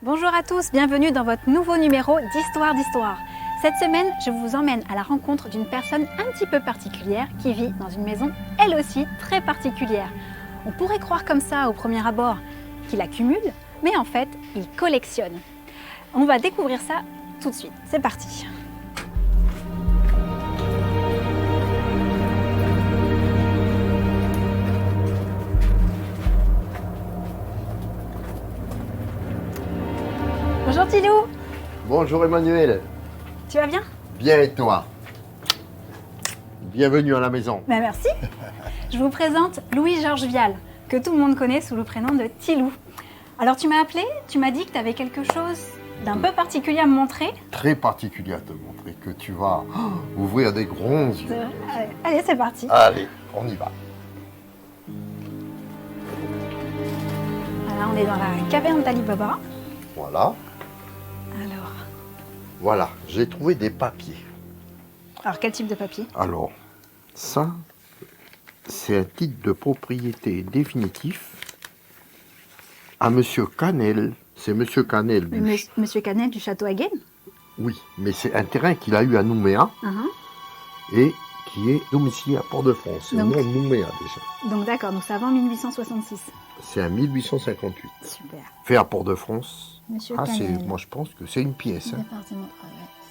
Bonjour à tous, bienvenue dans votre nouveau numéro d'Histoire d'Histoire. Cette semaine, je vous emmène à la rencontre d'une personne un petit peu particulière qui vit dans une maison, elle aussi, très particulière. On pourrait croire comme ça au premier abord qu'il accumule, mais en fait, il collectionne. On va découvrir ça tout de suite. C'est parti. Bonjour Thilou. Bonjour Emmanuel. Tu vas bien? Bien et toi? Bienvenue à la maison. Ben merci. Je vous présente Louis-Georges Vial, que tout le monde connaît sous le prénom de Thilou. Alors tu m'as appelé, tu m'as dit que tu avais quelque chose d'un peu particulier à me montrer. Très particulier à te montrer que tu vas ouvrir des grands yeux. Allez, c'est parti. Allez, on y va. Voilà, on est dans la caverne d'Ali Baba. Voilà. Alors, Voilà, j'ai trouvé des papiers. quel type de papier? Alors, ça, c'est un titre de propriété définitif à Monsieur Canel. C'est Monsieur Canel. Monsieur Canel du château Hagen. Oui, mais c'est un terrain qu'il a eu à Nouméa et qui est domicilié à Port-de-France. C'est le Donc- nom de Nouméa déjà. Donc d'accord, donc c'est avant 1866. C'est en 1858. Super. Fait à Port-de-France. Monsieur Ah, Canel. moi je pense que c'est une pièce. Hein. Département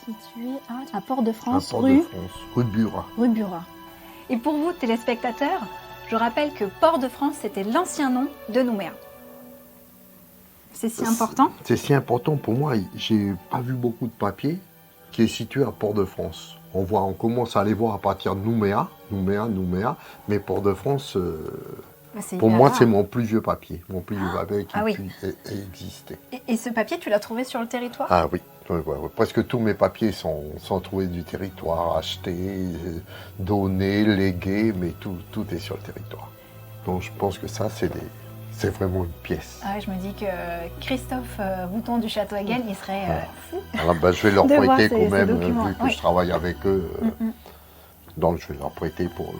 situé à Port-de-France, À Port-de-France, rue de Burat. rue Burat. Et pour vous, téléspectateurs, je rappelle que Port-de-France, c'était l'ancien nom de Nouméa. C'est si important? C'est si important pour moi. J'ai pas vu beaucoup de papiers qui est situé à Port-de-France. On commence à aller voir à partir de Nouméa, mais Port-de-France, pour moi, c'est mon plus vieux papier. Mon plus vieux papier qui oui. existait. Et ce papier, tu l'as trouvé sur le territoire? Ah oui, ouais. Presque tous mes papiers sont trouvés du territoire, achetés, donnés, légués, mais tout est sur le territoire. Donc je pense que ça, c'est vraiment une pièce. Ah oui, je me dis que Christophe Bouton du Château Hagen, il serait fou. Alors, je vais leur De voir prêter ces quand même, documents, vu que oui. je travaille avec eux. Donc je vais leur prêter pour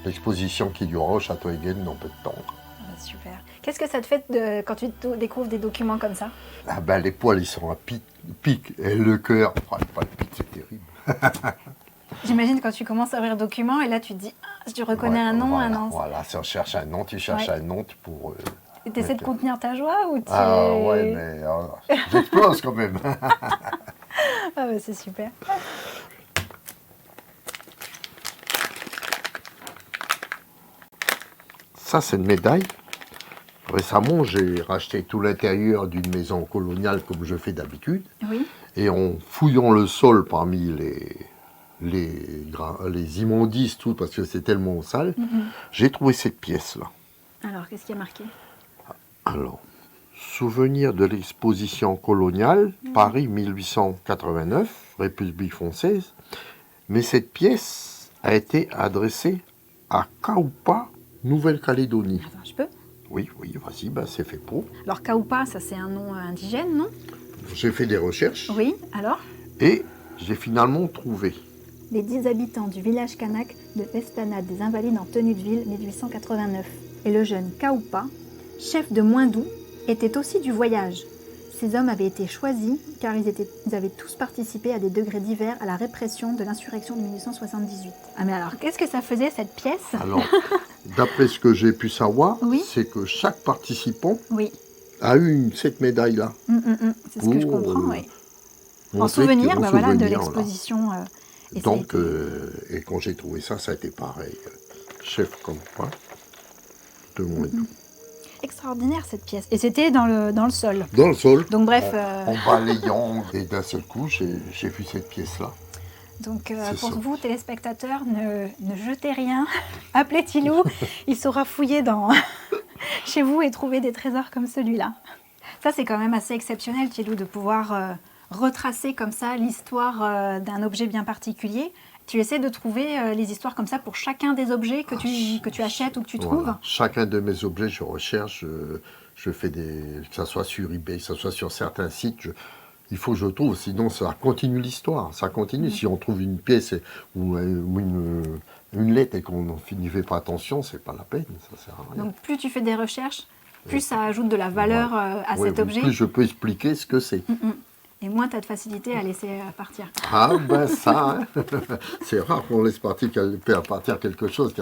l'exposition qu'il y aura au Château Hagen dans peu de temps. Ah, super. Qu'est-ce que ça te fait quand tu découvres des documents comme ça? Ah ben, les poils, ils sont à pic. Et le cœur, pas le pic, c'est terrible. J'imagine quand tu commences à ouvrir le document et là tu te dis, tu reconnais un nom, voilà, un nom. Voilà, si on cherche un nom, tu cherches un nom pour... Et tu essaies de contenir ta joie ou tu... Ah ouais, mais j'explose quand même. Ah bah, c'est super. Ça, c'est une médaille. Récemment, j'ai racheté tout l'intérieur d'une maison coloniale comme je fais d'habitude. Oui. Et en fouillant le sol parmi les immondices, tout, parce que c'est tellement sale, j'ai trouvé cette pièce-là. Alors, qu'est-ce qui a marqué? Alors, souvenir de l'exposition coloniale, Paris 1889, République française. Mais cette pièce a été adressée à Kaoupa, Nouvelle-Calédonie. Attends, je peux? Oui, vas-y, c'est fait pour. Alors, Kaoupa, ça c'est un nom indigène, non? J'ai fait des recherches Oui, alors? et j'ai finalement trouvé. Les 10 habitants du village kanak de l'Esplanade des Invalides en tenue de ville 1889. Et le jeune Kaoupa, chef de Moindou, était aussi du voyage. Ces hommes avaient été choisis car ils avaient tous participé à des degrés divers à la répression de l'insurrection de 1878. Ah mais alors, qu'est-ce que ça faisait cette pièce? Alors, d'après ce que j'ai pu savoir, Oui. c'est que chaque participant Oui, a eu cette médaille-là. c'est ce que je Pour, comprends, oui. En Montrer souvenir, qu'ils ont bah voilà, de souvenir, là. l'exposition. Et ça a Donc, été- et quand j'ai trouvé ça, ça a été pareil. Chef comme moi, de Moindou. Extraordinaire cette pièce. Et c'était dans le sol. Dans le sol, Donc bref, en balayant, et d'un seul coup, j'ai vu cette pièce-là. donc c'est pour ça. vous téléspectateurs, ne jetez rien. Appelez Thilou, il saura fouiller chez vous et trouver des trésors comme celui-là. Ça c'est quand même assez exceptionnel Thilou de pouvoir retracer comme ça l'histoire d'un objet bien particulier. Tu essaies de trouver les histoires comme ça pour chacun des objets que tu achètes ou que tu trouves. Voilà. Chacun de mes objets, je recherche, je fais que ce soit sur eBay, que ce soit sur certains sites, il faut que je trouve, sinon ça continue l'histoire, ça continue. Si on trouve une pièce ou une lettre et qu'on n'y fait pas attention, c'est pas la peine, ça sert à rien. Donc plus tu fais des recherches, plus ça ajoute de la valeur à cet objet. Plus je peux expliquer ce que c'est. Et moins tu as de facilité à laisser partir. Ah ben ça, hein. C'est rare qu'on laisse partir quelque chose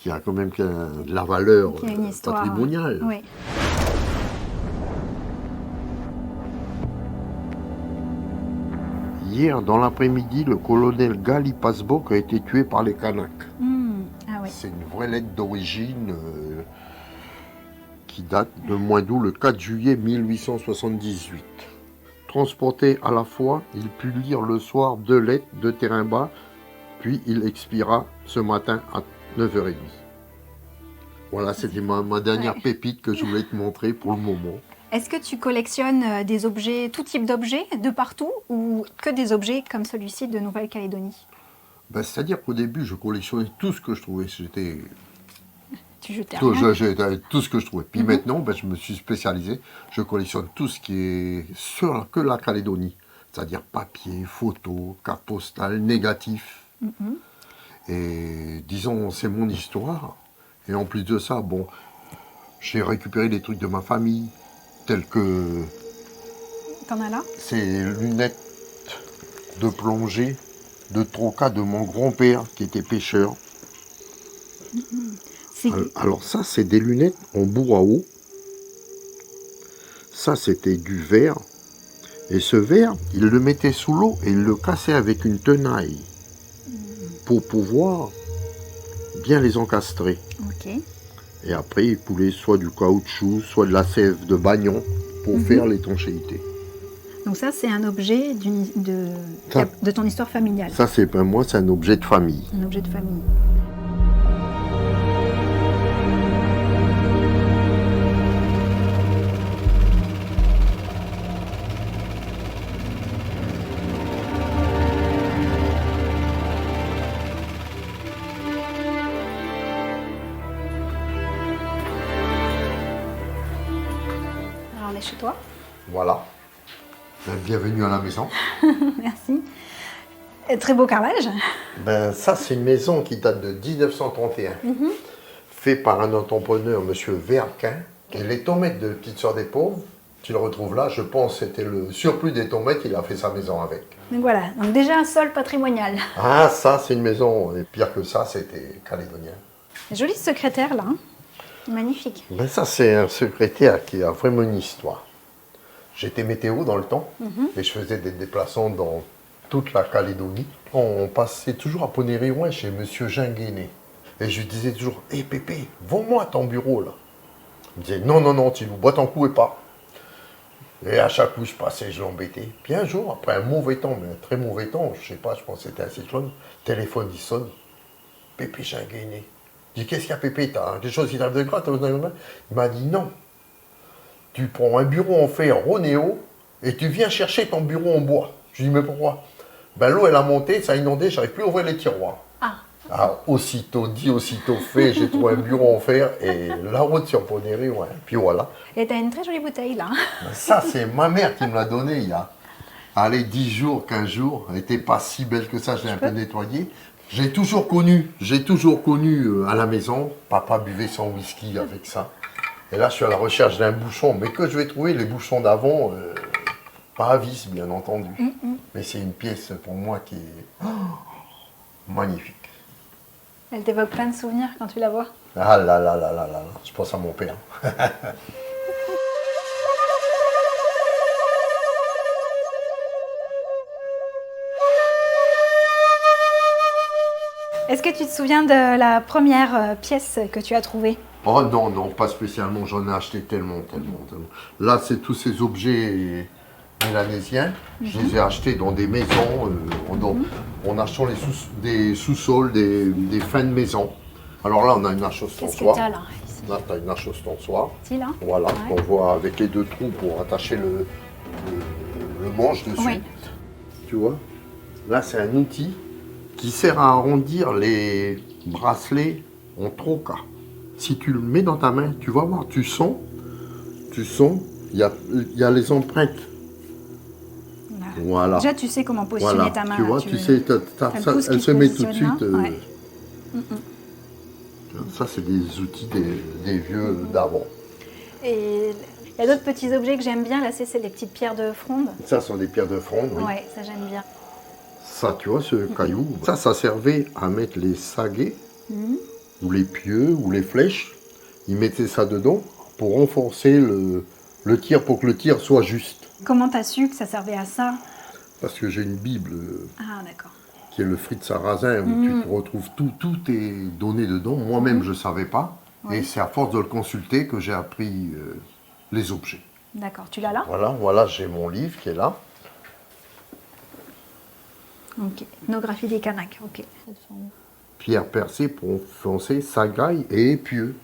qui a quand même de la valeur patrimoniale. Oui. Hier, dans l'après-midi, le colonel Gali Pasbok a été tué par les Kanaks. Ah oui. C'est une vraie lettre d'origine qui date de Moindou le 4 juillet 1878. Transporté à la fois, il put lire le soir 2 lettres de terrain bas, puis il expira ce matin à 9h30. Voilà, c'était ma dernière pépite que je voulais te montrer pour le moment. Est-ce que tu collectionnes des objets, tout type d'objets, de partout, ou que des objets comme celui-ci de Nouvelle-Calédonie? C'est-à-dire qu'au début, je collectionnais tout ce que je trouvais. Tu jetais tout, rien. tout ce que je trouvais. Puis maintenant, je me suis spécialisé. Je collectionne tout ce qui est que la Calédonie. C'est-à-dire papier, photos, cartes postales, négatifs. Et disons, c'est mon histoire. Et en plus de ça, bon, j'ai récupéré des trucs de ma famille, tels que... T'en as là? Ces lunettes de plongée de troca de mon grand-père qui était pêcheur. Alors ça, c'est des lunettes en bourreau. Ça, c'était du verre. Et ce verre, il le mettait sous l'eau et il le cassait avec une tenaille pour pouvoir bien les encastrer. Ok. Et après, il coulait soit du caoutchouc, soit de la sève de bagnon pour faire l'étanchéité. Donc ça, c'est un objet de ton histoire familiale. Ça, c'est pas moi, c'est un objet de famille. Un objet de famille. Alors, on est chez toi. Voilà. Bienvenue à la maison. Merci. Et très beau carrelage. Ça, c'est une maison qui date de 1931, fait par un entrepreneur, M. Verquin. Et les tomates de Petite Sœur des Pauvres, tu le retrouves là, je pense que c'était le surplus des tomates, il a fait sa maison avec. Donc voilà, donc déjà un sol patrimonial. Ah, ça, c'est une maison, et pire que ça, c'était calédonien. Joli secrétaire là, hein. Magnifique. Ça, c'est un secrétaire qui a vraiment une histoire. J'étais météo dans le temps, et je faisais des déplacements dans toute la Calédonie. On passait toujours à Poney-Riouin chez M. Ginguéné. Et je lui disais toujours, hé Pépé, vends-moi ton bureau là. Il me disait, non, tu nous bois ton coup et pas. Et à chaque coup, je passais, je l'embêtais. Puis un jour, après un mauvais temps, mais un très mauvais temps, je sais pas, je pense que c'était un cyclone, le téléphone il sonne. Pépé Ginguéné. Je dis, qu'est-ce qu'il y a Pépé, t'as quelque chose qui t'arrive de grave? Il m'a dit, non. Tu prends un bureau en fer Ronéo et tu viens chercher ton bureau en bois. Je lui dis, mais pourquoi? L'eau, elle a monté, ça a inondé, j'arrive plus à ouvrir les tiroirs. Aussitôt dit, aussitôt fait, j'ai trouvé un bureau en fer et la route sur Poney-Riouin. Puis voilà. Et tu as une très jolie bouteille là. Ça, c'est ma mère qui me l'a donné il y a 10 jours, 15 jours. Elle n'était pas si belle que ça, je l'ai un peu nettoyée. J'ai toujours connu à la maison, papa buvait son whisky avec ça. Et là, je suis à la recherche d'un bouchon, mais que je vais trouver les bouchons d'avant, pas à vis, bien entendu. Mais c'est une pièce pour moi qui est magnifique. Elle t'évoque plein de souvenirs quand tu la vois. Ah là là là là là, je pense à mon père. Est-ce que tu te souviens de la première pièce que tu as trouvée? Oh non, pas spécialement, j'en ai acheté tellement. Là, c'est tous ces objets mélanésiens. Je les ai achetés dans des maisons, en achetant des sous-sols, des fins de maison. Alors là, on a une arche ostensoir. Qu'est-ce que tu as là? Là, tu as une arche ostensoir. Ici, là. Voilà, on voit avec les 2 trous pour attacher le manche dessus. Oui. Tu vois? Là, c'est un outil qui sert à arrondir les bracelets en troca. Si tu le mets dans ta main, tu vas voir, tu sens, il y a les empreintes. Voilà. Déjà, tu sais comment positionner ta main. Tu vois, tu sais, elle se met tout de suite. Ouais. Ça, c'est des outils des vieux d'avant. Et il y a d'autres petits objets que j'aime bien. Là, c'est les petites pierres de fronde. Ça sont des pierres de fronde, oui. Ouais, ça j'aime bien. Ça, tu vois, ce caillou, ça servait à mettre les saguets, ou les pieux, ou les flèches. Ils mettaient ça dedans pour renforcer le tir, pour que le tir soit juste. Comment t'as su que ça servait à ça? Parce que j'ai une Bible D'accord. qui est le Fritz Sarrazin, où tu te retrouves tout est donné dedans. Moi-même, je ne savais pas. Et c'est à force de le consulter que j'ai appris les objets. D'accord, tu l'as là? Voilà, j'ai mon livre qui est là. Ok, ethnographie des Kanaks, ok. Pierre percée pour enfoncer sagaille et épieu.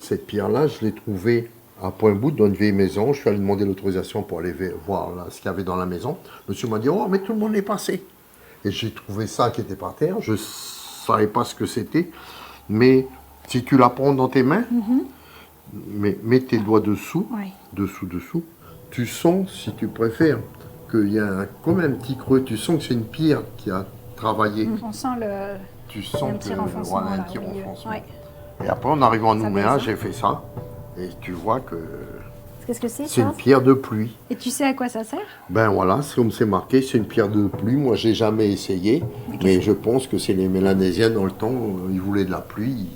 Cette pierre-là, je l'ai trouvée à Point-Bout, dans une vieille maison. Je suis allé demander l'autorisation pour aller voir là, ce qu'il y avait dans la maison. Monsieur m'a dit, oh, mais tout le monde est passé. Et j'ai trouvé ça qui était par terre. Je ne savais pas ce que c'était. Mais si tu la prends dans tes mains, mets tes doigts dessous, dessous, tu sens, si tu préfères, qu'il y a comme un petit creux. Tu sens que c'est une pierre qui a travaillé. On sent tu sens un petit renfoncement. Voilà, un là, petit renfoncement. Ouais. Et après, en arrivant à Ça Nouméa, fait ça. j'ai fait ça. Et tu vois que Qu'est-ce que c'est c'est ça? une pierre de pluie. Et tu sais à quoi ça sert? Ben voilà, c'est comme c'est marqué, c'est une pierre de pluie. Moi, j'ai jamais essayé, mais je pense que c'est les Mélanésiens dans le temps, ils voulaient de la pluie.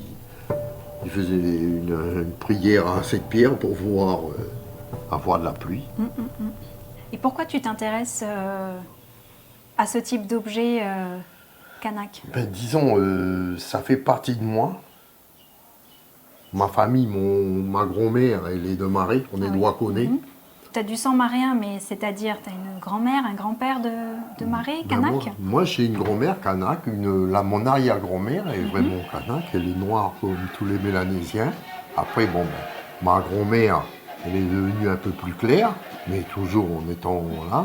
Ils faisaient une prière à cette pierre pour pouvoir avoir de la pluie. Et pourquoi tu t'intéresses à ce type d'objet kanak? Ben, disons, ça fait partie de moi. Ma famille, ma grand-mère, elle est de Marais, on est de Waconais. Tu as du sang maréen, mais c'est-à-dire, tu as une grand-mère, un grand-père de Marais, Ben, kanak? moi j'ai une grand-mère kanak, mon arrière-grand-mère est vraiment kanak, elle est noire comme tous les Mélanésiens. Après, bon, ben, ma grand-mère, elle est devenue un peu plus claire, mais toujours en étant là.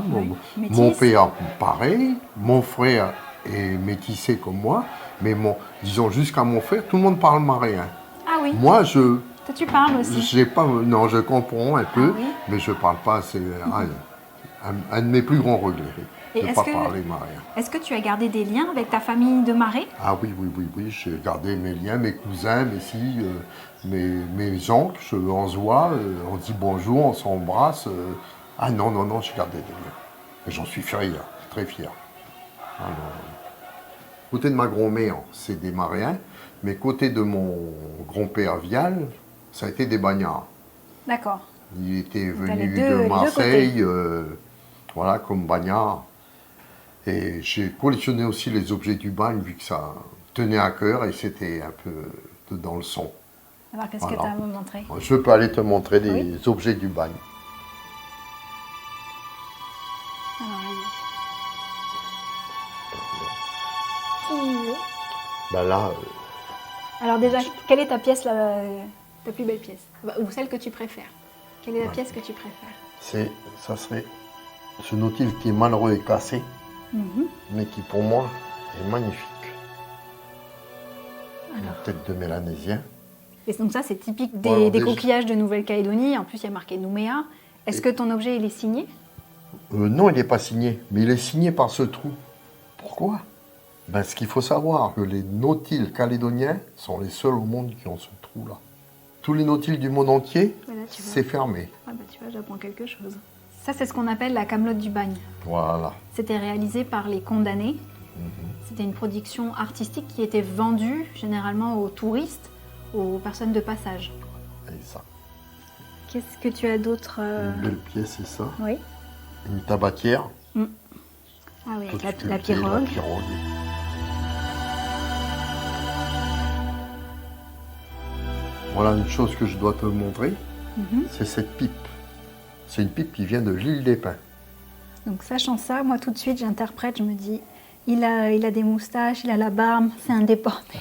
Mon père, pareil. Mon frère est métissé comme moi, mais disons jusqu'à mon frère, tout le monde parle maréen. Ah oui. Moi, Toi, tu parles aussi. Non, je comprends un peu, mais je parle pas. C'est un de mes plus grands regrets de ne pas parler maréen. Est-ce que tu as gardé des liens avec ta famille de Marais? Ah oui, j'ai gardé mes liens, mes cousins, mes filles, mes oncles, on se voit, on dit bonjour, on s'embrasse. Ah non, j'ai gardé des liens. Et j'en suis fier, très fier. Alors, côté de ma grand-mère, c'est des Maréens, mais côté de mon grand-père Vial, ça a été des Bagnards. D'accord. Il était venu de Marseille, voilà, comme Bagnard. Et j'ai collectionné aussi les objets du bagne, vu que ça tenait à cœur et c'était un peu dans le sang. Alors, qu'est-ce que tu as à me montrer? Je peux aller te montrer des objets du bagne. Alors, Ben là, alors déjà, quelle est ta pièce, ta plus belle pièce? Ou celle que tu préfères? Quelle est la pièce que tu préfères? Ça serait ce nautile qui est malheureux et cassé, mais qui pour moi est magnifique. Une tête de Mélanésien. Et donc ça, c'est typique des coquillages de Nouvelle-Calédonie. En plus, il y a marqué Nouméa. Est-ce que ton objet, il est signé? Non, il n'est pas signé, mais il est signé par ce trou. Pourquoi? Ben, ce qu'il faut savoir, que les nautiles calédoniens sont les seuls au monde qui ont ce trou-là. Tous les nautiles du monde entier, c'est fermé. Ah bah tu vois, j'apprends quelque chose. Ça, c'est ce qu'on appelle la camelote du bagne. Voilà. C'était réalisé par les condamnés. C'était une production artistique qui était vendue généralement aux touristes, aux personnes de passage. Et ça. Qu'est-ce que tu as d'autre Une belle pièce, c'est ça. Oui. Une tabatière. Ah oui, avec la pirogue. pirogue. Voilà une chose que je dois te montrer, c'est cette pipe. C'est une pipe qui vient de l'île des Pins. Donc sachant ça, moi tout de suite j'interprète, je me dis, il a des moustaches, il a la barbe, c'est un déporté.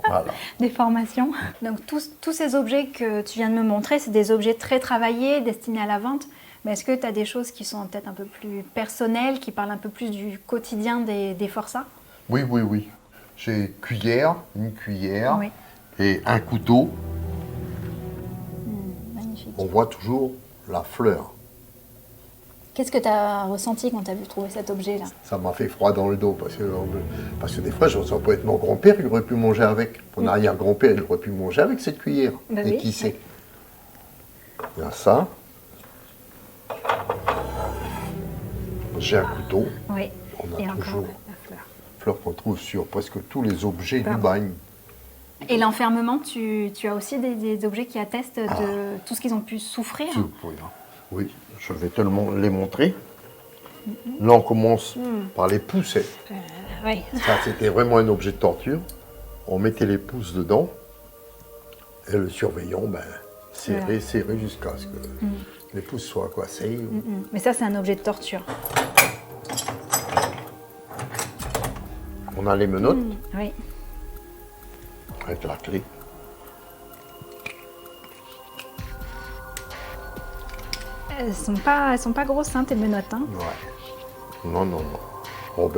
Voilà. Des formations. Donc tous ces objets que tu viens de me montrer, c'est des objets très travaillés, destinés à la vente. Mais est-ce que tu as des choses qui sont peut-être un peu plus personnelles, qui parlent un peu plus du quotidien des forçats? Oui. J'ai une cuillère Oui. et un couteau. Magnifique. On voit toujours la fleur. Qu'est-ce que tu as ressenti quand tu as trouvé cet objet-là? Ça m'a fait froid dans le dos parce que des fois, je ressens peut-être mon grand-père, il aurait pu manger avec. Mon arrière-grand-père, il aurait pu manger avec cette cuillère. Bah et oui. qui sait? Il y a ça. J'ai un couteau. Oui. On a Et toujours encore la fleur. fleur qu'on trouve sur presque tous les objets du bagne. Et l'enfermement, tu as aussi des objets qui attestent de tout ce qu'ils ont pu souffrir. Oui, je vais te les montrer. Là, on commence par les poucettes. Oui. Ça, c'était vraiment un objet de torture. On mettait les pouces dedans et le surveillant, serré jusqu'à ce que les pouces soient coincés. Mais ça, c'est un objet de torture. On a les menottes Oui. avec la clé. Elles sont pas grosses, hein, tes menottes. Hein. Ouais. Non. Bon,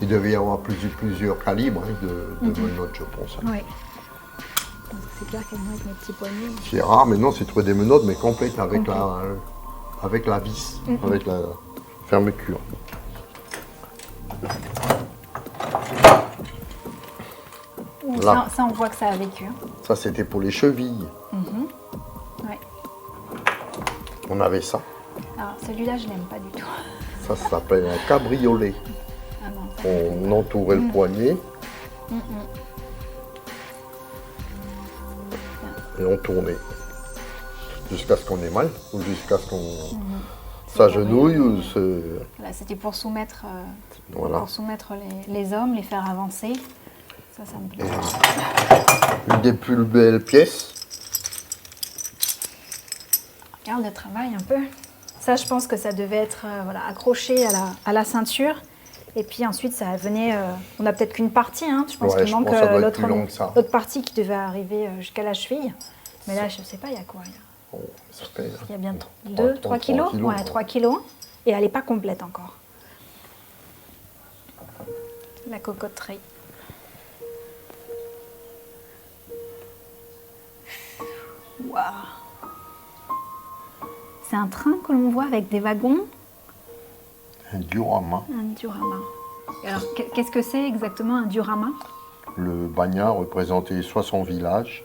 il devait y avoir plusieurs calibres de menottes, je pense. Oui. C'est clair qu'elles vont avec mes petits poignets. C'est rare, mais non, c'est trouver des menottes, mais complètes avec la vis, avec la fermeture. Là. Ça, on voit que ça a vécu. Hein. Ça, c'était pour les chevilles. Ouais. On avait ça. Alors, celui-là, je l'aime pas du tout. Ça s'appelle un cabriolet. Ah non, on entourait le poignet. Et on tournait. Jusqu'à ce qu'on ait mal, ou jusqu'à ce qu'on s'agenouille. Ou Là, c'était pour soumettre, voilà. les hommes, les faire avancer. Ça me plaît. Une des plus belles pièces. Regarde le travail un peu. Ça, je pense que ça devait être accroché à la ceinture. Et puis ensuite, ça venait... on n'a peut-être qu'une partie. Hein. Je pense qu'il manque l'autre partie qui devait arriver jusqu'à la cheville. Mais là, je ne sais pas, il y a quoi. Il y a bien 3 kilos. Ouais, 3 kilos. Et elle n'est pas complète encore. La cocoterie. Waouh! C'est un train que l'on voit avec des wagons. Un diorama. Un diorama. Alors, qu'est-ce que c'est exactement un diorama? Le bagnard représentait soit son village.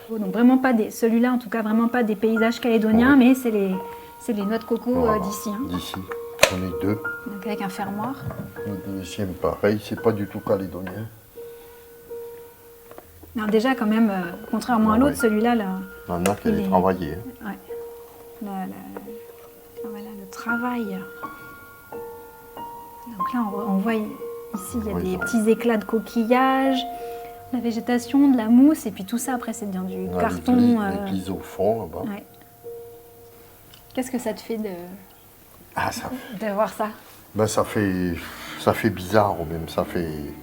Donc vraiment pas celui-là en tout cas, vraiment pas des paysages calédoniens, mais c'est les noix de coco d'ici. Hein. D'ici. J'en ai 2. Donc avec un fermoir. Le deuxième pareil, c'est pas du tout calédonien. Alors déjà quand même, contrairement à l'autre, celui-là... Il y en a qui allaient travailler. Ouais. Voilà, le travail. Donc là, on voit ici, il y a des petits éclats de coquillages, la végétation, de la mousse, et puis tout ça, après, c'est bien du carton. Les plis au fond, là-bas. Ouais. Qu'est-ce que ça te fait de voir ça? Ça fait bizarre, même. Ça fait...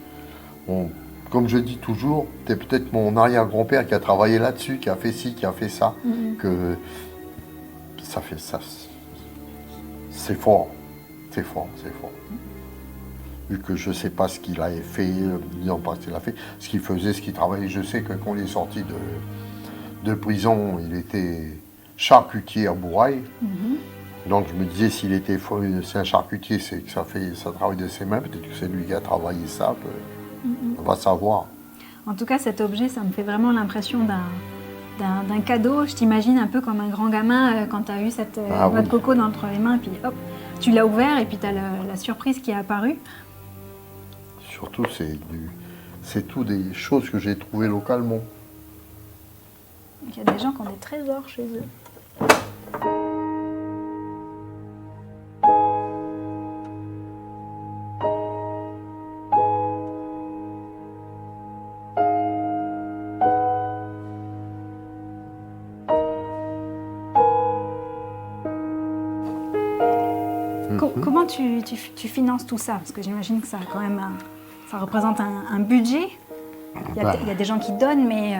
comme je dis toujours, c'est peut-être mon arrière-grand-père qui a travaillé là-dessus, qui a fait ci, qui a fait ça, que ça fait ça. C'est fort. C'est fort. Vu que je ne sais pas ce qu'il a fait, non pas ce qu'il a fait, ce qu'il faisait, ce qu'il travaillait. Je sais que quand il est sorti de prison, il était charcutier à Bourail. Donc je me disais, s'il était c'est un charcutier, c'est que ça travaille de ses mains. Peut-être que c'est lui qui a travaillé ça. On va savoir. En tout cas, cet objet, ça me fait vraiment l'impression d'un cadeau. Je t'imagine un peu comme un grand gamin quand tu as eu cette noix de coco entre les mains, puis hop, tu l'as ouvert et puis tu as la surprise qui est apparue. Surtout, c'est tout des choses que j'ai trouvées localement. Il y a des gens qui ont des trésors chez eux. Comment tu finances tout ça? Parce que j'imagine que ça, quand même, ça représente un budget. Il y a des gens qui donnent, mais...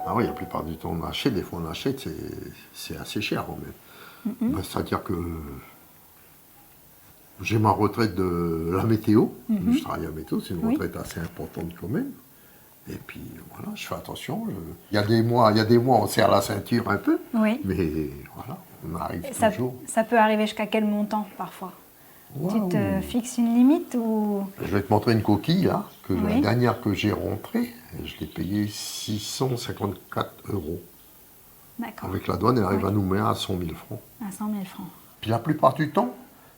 Ah oui, la plupart du temps, on achète. Des fois, on achète, c'est assez cher quand même. C'est-à-dire que j'ai ma retraite de la météo. Je travaille à la météo, c'est une retraite assez importante quand même. Et puis voilà, je fais attention. Il y a des mois, on serre la ceinture un peu. Oui. Mais voilà, on arrive toujours. Ça peut arriver jusqu'à quel montant parfois? Tu te fixes une limite ou... Je vais te montrer une coquille là, la dernière que j'ai rentrée, je l'ai payée 654 €. D'accord. Avec la douane, elle arrive à Nouméa à 100 000 francs. À 100 000 francs. Puis la plupart du temps,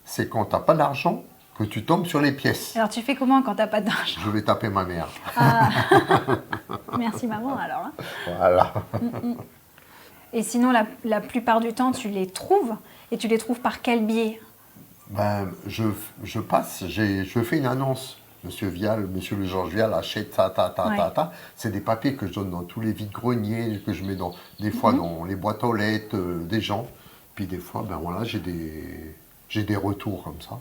c'est quand tu n'as pas d'argent que tu tombes sur les pièces. Alors tu fais comment quand tu n'as pas d'argent? Je vais taper ma mère. Ah. Merci maman alors. Hein. Voilà. Et sinon, la plupart du temps, tu les trouves. Et tu les trouves par quel biais? Ben, je passe, je fais une annonce. Monsieur Vial, Monsieur le Georges Vial achète ça, ta. C'est des papiers que je donne dans tous les vides-greniers, que je mets des fois dans les boîtes aux lettres des gens. Puis des fois, ben voilà, j'ai des retours comme ça.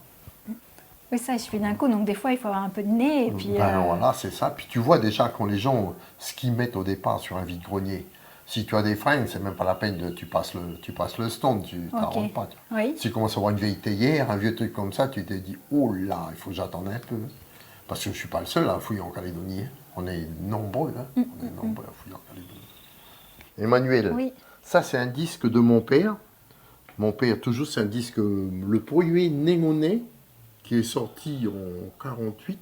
Oui, ça, il suffit d'un coup. Donc des fois, il faut avoir un peu de nez. Et puis, voilà, c'est ça. Puis tu vois déjà quand les gens, ce qu'ils mettent au départ sur un vide-grenier, si tu as des fringues, c'est même pas la peine tu passes le stand, tu t'arranges pas. Oui. Si tu commences à voir une vieille théière, un vieux truc comme ça, tu te dis, oh là, il faut que j'attende un peu. Parce que je ne suis pas le seul à fouiller en Calédonie. On est nombreux, hein. On est nombreux à fouiller en Calédonie. Emmanuel, oui. Ça c'est un disque de mon père. Mon père, toujours, c'est un disque, le premier Némoné, qui est sorti en 48,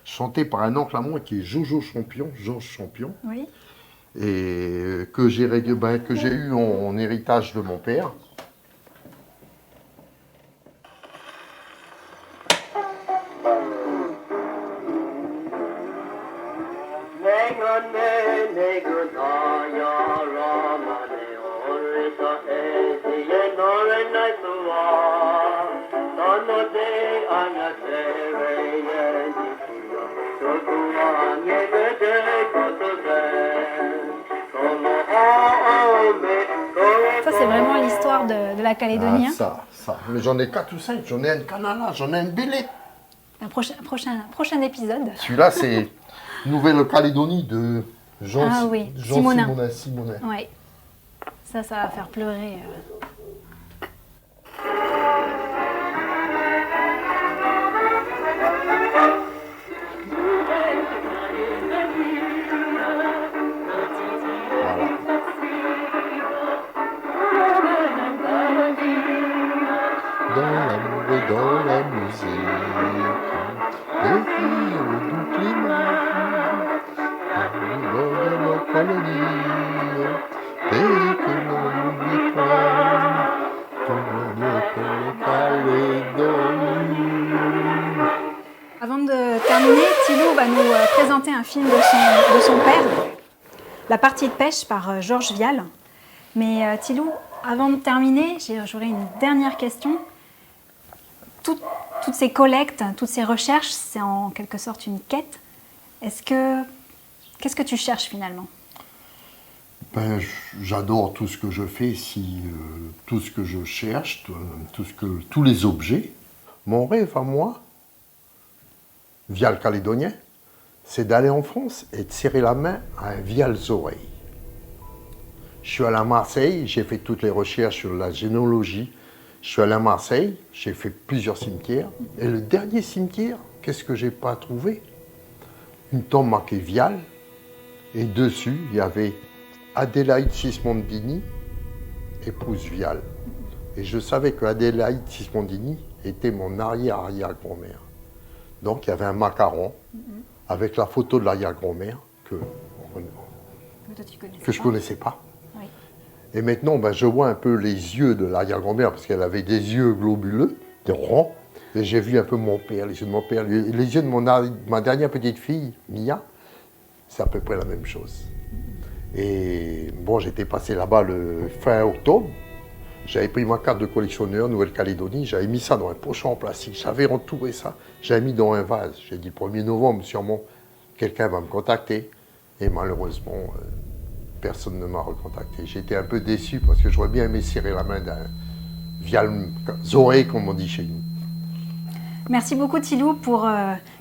chanté par un oncle à moi qui est Georges Champion, oui. Et que j'ai eu en héritage de mon père. Ça, c'est vraiment l'histoire de la Calédonie. Ça. Mais j'en ai 4 ou 5. J'en ai un Canala, j'en ai un Bélé. Un prochain épisode. Celui-là, c'est Nouvelle-Calédonie de Simonin. Simonin. Oui. Ça va faire pleurer. Dans l'amour et dans la musique, les filles au doux climat, dans la colonie, pays que l'on n'oublie pas, tout le Calédonie. Avant de terminer, Thilou va nous présenter un film de son père, La partie de pêche par Georges Vial. Mais Thilou, avant de terminer, j'aurais une dernière question. Toutes ces collectes, toutes ces recherches, c'est en quelque sorte une quête. Qu'est-ce que tu cherches finalement? J'adore tout ce que je fais, tout ce que je cherche, tous les objets. Mon rêve à moi, Vial calédonien, c'est d'aller en France et de serrer la main à un Vial Zorey. Je suis allé à Marseille, j'ai fait toutes les recherches sur la généalogie. Je suis allé à Marseille, j'ai fait plusieurs cimetières. Et le dernier cimetière, qu'est-ce que j'ai pas trouvé? Une tombe marquée Vial. Et dessus, il y avait Adélaïde Sismondini, épouse Vial. Et je savais que Adélaïde Sismondini était mon arrière-arrière-grand-mère. Donc il y avait un macaron avec la photo de l'arrière-grand-mère que je ne connaissais pas. Oui. Et maintenant, je vois un peu les yeux de l'arrière-grand-mère, parce qu'elle avait des yeux globuleux, des ronds. Et j'ai vu un peu mon père, les yeux de mon père. Les yeux de ma dernière petite fille, Mia, c'est à peu près la même chose. Et bon, j'étais passé là-bas le fin octobre. J'avais pris ma carte de collectionneur Nouvelle-Calédonie, j'avais mis ça dans un pochon en plastique, j'avais entouré ça, j'avais mis dans un vase. J'ai dit le 1er novembre, sûrement, quelqu'un va me contacter. Et malheureusement, personne ne m'a recontacté. J'étais un peu déçu parce que j'aurais bien aimé serrer la main d'un Vial Zorey, comme on dit chez nous. Merci beaucoup Thilou pour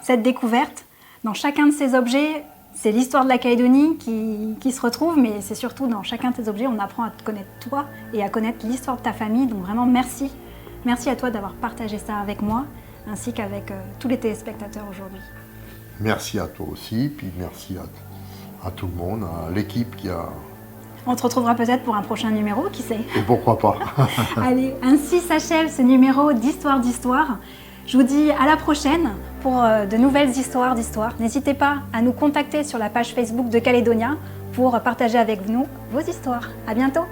cette découverte. Dans chacun de ces objets, c'est l'histoire de la Calédonie qui se retrouve, mais c'est surtout dans chacun de ces objets, on apprend à te connaître toi et à connaître l'histoire de ta famille. Donc vraiment merci. Merci à toi d'avoir partagé ça avec moi, ainsi qu'avec tous les téléspectateurs aujourd'hui. Merci à toi aussi, puis merci à tout le monde, à l'équipe qui a... On te retrouvera peut-être pour un prochain numéro, qui sait? Et pourquoi pas. Allez, ainsi s'achève ce numéro d'Histoire d'Histoire. Je vous dis à la prochaine pour de nouvelles histoires d'histoire. N'hésitez pas à nous contacter sur la page Facebook de Calédonia pour partager avec nous vos histoires. À bientôt!